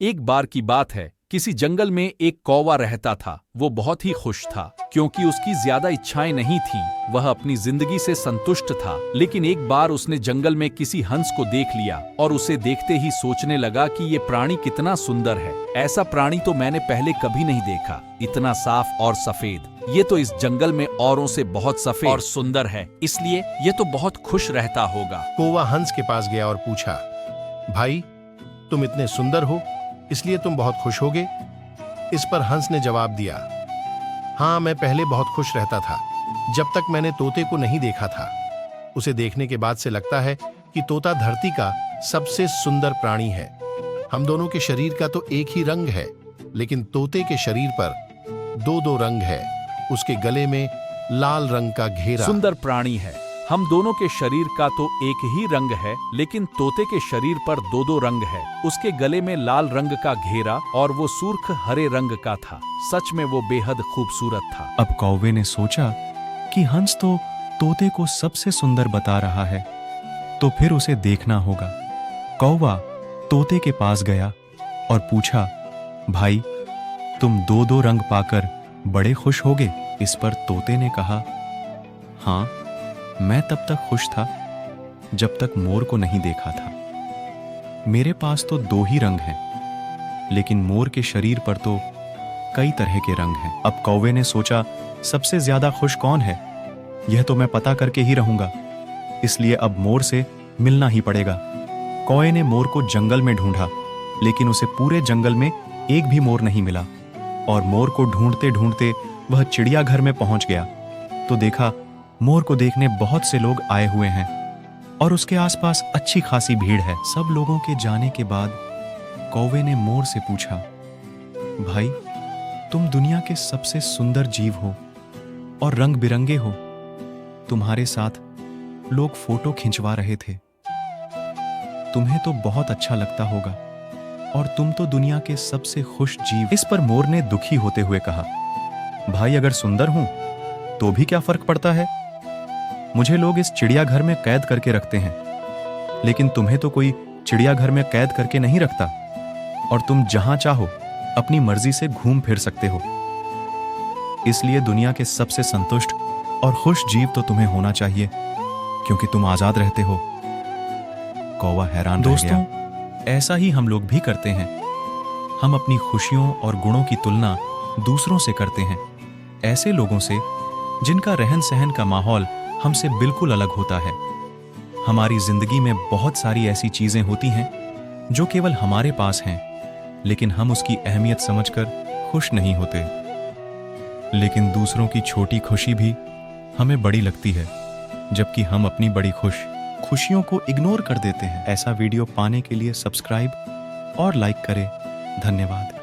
एक बार की बात है, किसी जंगल में एक कौवा रहता था। वो बहुत ही खुश था क्योंकि उसकी ज्यादा इच्छाएं नहीं थीं। वह अपनी जिंदगी से संतुष्ट था। लेकिन एक बार उसने जंगल में किसी हंस को देख लिया और उसे देखते ही सोचने लगा कि ये प्राणी कितना सुंदर है। ऐसा प्राणी तो मैंने पहले कभी नहीं देखा, इतना साफ और सफेद। ये तो इस जंगल में औरों से बहुत सफेद और सुंदर है, इसलिए ये तो बहुत खुश रहता होगा। कौवा हंस के पास गया और पूछा, भाई, तुम इतने सुंदर हो, इसलिए तुम बहुत खुश होगे? इस पर हंस ने जवाब दिया, हाँ, मैं पहले बहुत खुश रहता था, जब तक मैंने तोते को नहीं देखा था। उसे देखने के बाद से लगता है कि तोता धरती का सबसे सुंदर प्राणी है। हम दोनों के शरीर का तो एक ही रंग है, लेकिन तोते के शरीर पर दो दो रंग है। उसके गले में लाल रंग का घेरा। सुंदर प्राणी है। हम दोनों के शरीर का तो एक ही रंग है, लेकिन तोते के शरीर पर दो दो रंग है। उसके गले में लाल रंग का घेरा और वो सुर्ख हरे रंग का था। सच में वो बेहद खूबसूरत था। अब कौवे ने सोचा कि हंस तो तोते को सबसे सुंदर बता रहा है, तो फिर उसे देखना होगा। कौवा तोते के पास गया और पूछा, भाई, तुम दो दो रंग पाकर बड़े खुश होगे? इस पर तोते ने कहा, हाँ, मैं तब तक खुश था जब तक मोर को नहीं देखा था। मेरे पास तो दो ही रंग हैं, लेकिन मोर के शरीर पर तो कई तरह के रंग हैं। अब कौवे ने सोचा, सबसे ज्यादा खुश कौन है, यह तो मैं पता करके ही रहूंगा, इसलिए अब मोर से मिलना ही पड़ेगा। कौवे ने मोर को जंगल में ढूंढा, लेकिन उसे पूरे जंगल में एक भी मोर नहीं मिला। और मोर को ढूंढते ढूंढते वह चिड़ियाघर में पहुंच गया तो देखा मोर को देखने बहुत से लोग आए हुए हैं और उसके आसपास अच्छी खासी भीड़ है। सब लोगों के जाने के बाद कौवे ने मोर से पूछा, भाई, तुम दुनिया के सबसे सुंदर जीव हो और रंग बिरंगे हो। तुम्हारे साथ लोग फोटो खिंचवा रहे थे। तुम्हें तो बहुत अच्छा लगता होगा और तुम तो दुनिया के सबसे खुश जीव। इस पर मोर ने दुखी होते हुए कहा, भाई, अगर सुंदर हूं तो भी क्या फर्क पड़ता है? मुझे लोग इस चिड़ियाघर में कैद करके रखते हैं, लेकिन तुम्हें तो कोई चिड़ियाघर में कैद करके नहीं रखता और तुम जहां चाहो अपनी मर्जी से घूम फिर सकते हो। इसलिए दुनिया के सबसे संतुष्ट और खुश जीव तो तुम्हें होना चाहिए, क्योंकि तुम आजाद रहते हो। कौवा हैरान रह गया। ऐसा ही हम लोग भी करते हैं। हम अपनी खुशियों और गुणों की तुलना दूसरों से करते हैं, ऐसे लोगों से जिनका रहन सहन का माहौल हमसे बिल्कुल अलग होता है। हमारी जिंदगी में बहुत सारी ऐसी चीजें होती हैं जो केवल हमारे पास हैं, लेकिन हम उसकी अहमियत समझकर खुश नहीं होते। लेकिन दूसरों की छोटी खुशी भी हमें बड़ी लगती है, जबकि हम अपनी बड़ी खुशियों को इग्नोर कर देते हैं। ऐसा वीडियो पाने के लिए सब्सक्राइब और लाइक करें। धन्यवाद।